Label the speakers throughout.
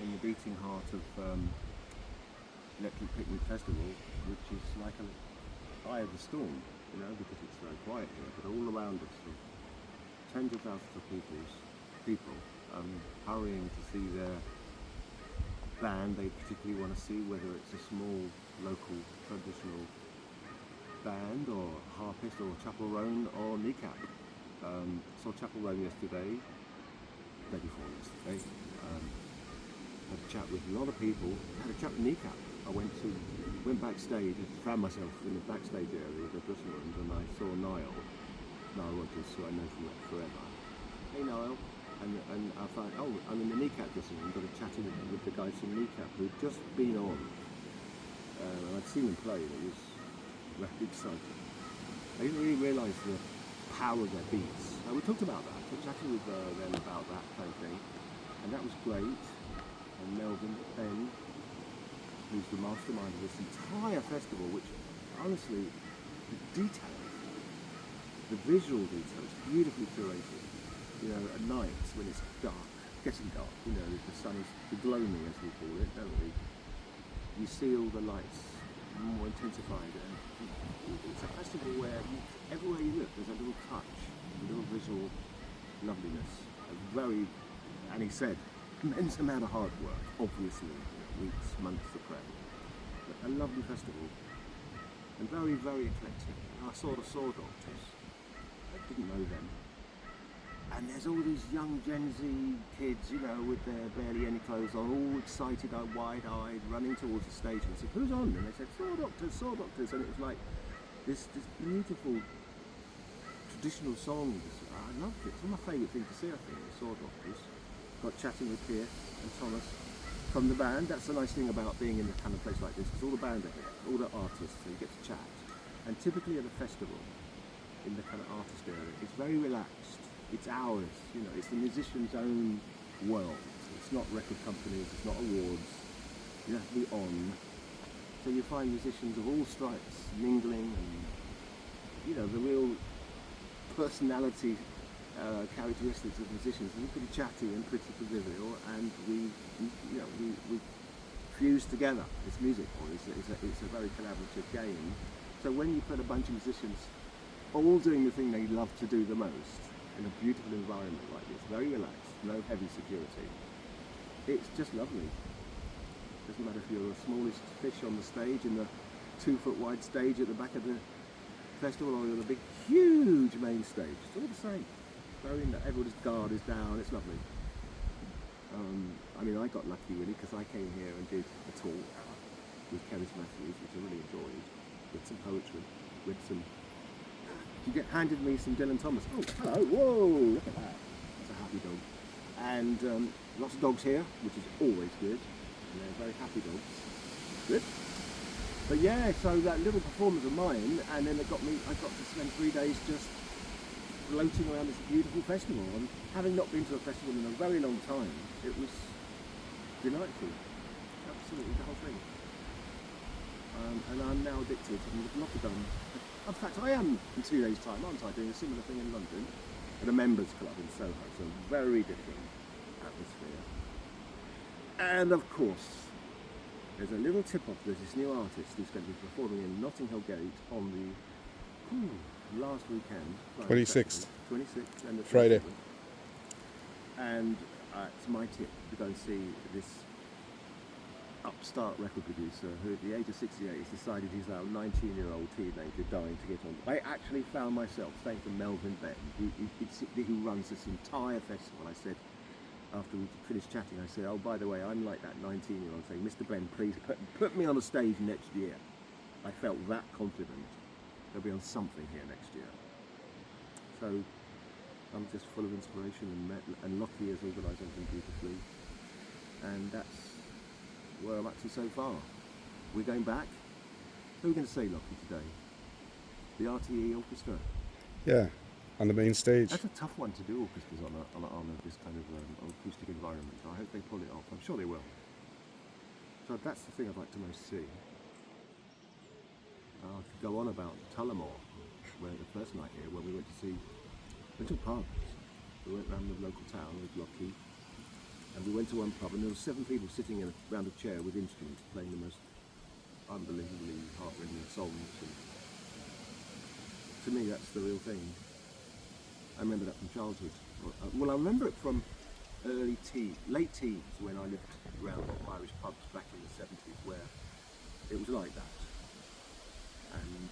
Speaker 1: in the beating heart of Electric Picnic Festival, which is like an eye of the storm, you know, because it's very quiet here, but all around us, tens of thousands of people hurrying to see their band they particularly want to see, whether it's a small local traditional band or harpist or Chapelle Roan or Kneecap. Saw Chapelle Roan yesterday, day before yesterday. Had a chat with a lot of people. Had a chat with Kneecap. I went backstage and found myself in the backstage area of the dressing rooms, and I saw Niall Rogers, who I know from forever. Hey Niall. And I found, I'm in the Kneecap dressing room, got a chat with the guys from Kneecap who'd just been on. And I'd seen them play, and it was very exciting. I didn't really realise the power of their beats. We talked about that, I chatted with them about that kind of thing, and that was great. And Melvin, Benn, who's the mastermind of this entire festival, which honestly, the details, the visual details, beautifully curated. You know, at night when it's dark, getting dark, you know, the sun is the gloaming, as we call it, don't we? You see all the lights more intensified, and it's a festival where everywhere you look, there's a little touch, a little visual loveliness, and he said, immense amount of hard work, obviously, weeks, months of prep, but a lovely festival, and very, very eclectic. And I saw the Saw Doctors, I didn't know them. And there's all these young Gen Z kids, you know, with their barely any clothes on, all excited, wide-eyed, running towards the stage. And I said, who's on? And they said, Saw Doctors. And it was like this beautiful traditional songs. I loved it. It's one of my favourite things to see, I think, the Saw Doctors. Got chatting with Pierre and Thomas from the band. That's the nice thing about being in a kind of place like this, because all the band are here, all the artists, so you get to chat. And typically at a festival, in the kind of artist area, it's very relaxed. It's ours, you know, it's the musician's own world. It's not record companies, it's not awards. You have to be on. So you find musicians of all stripes mingling, and, you know, the real personality characteristics of musicians. And pretty chatty and pretty convivial, and we fuse together. It's musical. It's a very collaborative game. So when you put a bunch of musicians all doing the thing they love to do the most, in a beautiful environment like this, very relaxed, no heavy security, it's just lovely. Doesn't matter if you're the smallest fish on the stage, in the 2-foot wide stage at the back of the festival, or you're the big, huge main stage. It's all the same. Everybody's guard is down, it's lovely. I mean, I got lucky really, because I came here and did a talk with Cerys, which I really enjoyed, with some poetry, with some... You handed me some Dylan Thomas. Oh, hello, whoa, look at that. That's a happy dog. And lots of dogs here, which is always good. And they're very happy dogs. Good. But yeah, so that little performance of mine, and then I got to spend 3 days just floating around this beautiful festival. And having not been to a festival in a very long time, it was delightful. Absolutely, the whole thing. And I'm now addicted, and would love to go. In fact, I am in 2 days' time, aren't I, doing a similar thing in London at a members club in Soho, so very different atmosphere. And of course, there's a little tip-off. There's this new artist who's going to be performing in Notting Hill Gate on the last weekend,
Speaker 2: 26th.
Speaker 1: 26th and the
Speaker 2: Friday.
Speaker 1: 27th. And it's my tip to go and see this upstart record producer who at the age of 68 has decided he's now a 19-year-old teenager dying to get on. I actually found myself saying to Melvin, Benn, who runs this entire festival, I said, after we finished chatting, I said, oh, by the way, I'm like that 19-year-old saying, Mr. Benn, please put me on a stage next year. I felt that confident they'll be on something here next year. So I'm just full of inspiration, and Lockie has organised everything beautifully, and that's where I'm up to so far. We're going back. Who are we going to say, Lockie, today? The RTE Orchestra.
Speaker 2: Yeah, on the main stage.
Speaker 1: That's a tough one to do, orchestras on this kind of acoustic environment. I hope they pull it off. I'm sure they will. So that's the thing I'd like to most see. I could go on about Tullamore, where the first night here, where we took pubs. We went around the local town with Lockie, And we went to one pub and there were 7 people sitting around a chair with instruments playing the most unbelievably heart-rending songs. And to me, that's the real thing. I remember that from childhood. Well, I remember it from late teens when I lived around Irish pubs back in the 70s where it was like that. And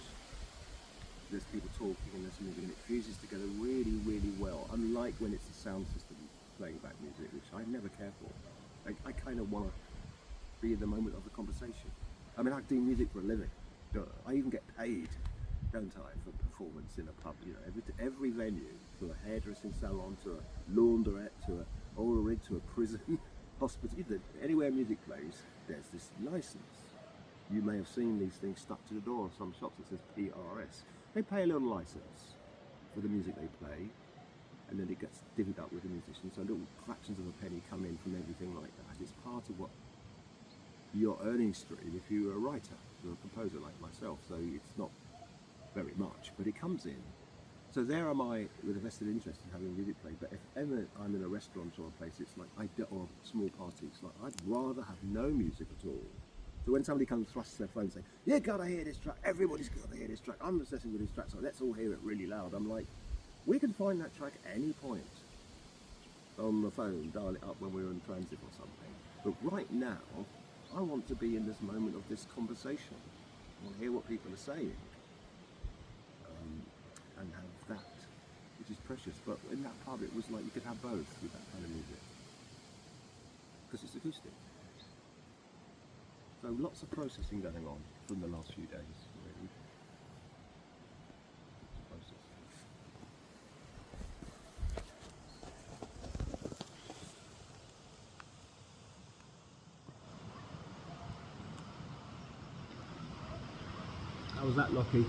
Speaker 1: there's people talking and there's music and it fuses together really, really well. Unlike when it's the sound system playing back music, which I never care for. I kind of want to be in the moment of the conversation. I mean, I do music for a living. I even get paid, don't I, for performance in a pub. You know, every venue, from a hairdressing salon to a laundrette to a oil rig to a prison, hospital, anywhere music plays, there's this license. You may have seen these things stuck to the door of some shops that says PRS. They pay a little license for the music they play, and then it gets divvied up with the musicians. So little fractions of a penny come in from everything like that. It's part of what your earning stream if you're a writer or a composer like myself. So it's not very much, but it comes in. So there am I with a vested interest in having music played. But if ever I'm in a restaurant or a place, it's like or a small party, it's like I'd rather have no music at all. So when somebody comes thrusts their phone saying, "You gotta hear this track, everybody's gotta hear this track, I'm obsessing with this track, so let's all hear it really loud," I'm like, we can find that track at any point on the phone, dial it up when we're in transit or something. But right now, I want to be in this moment of this conversation. I want to hear what people are saying and have that, which is precious. But in that pub, it was like you could have both with that kind of music because it's acoustic. So lots of processing going on from the last few days, really. How was that, Lockie?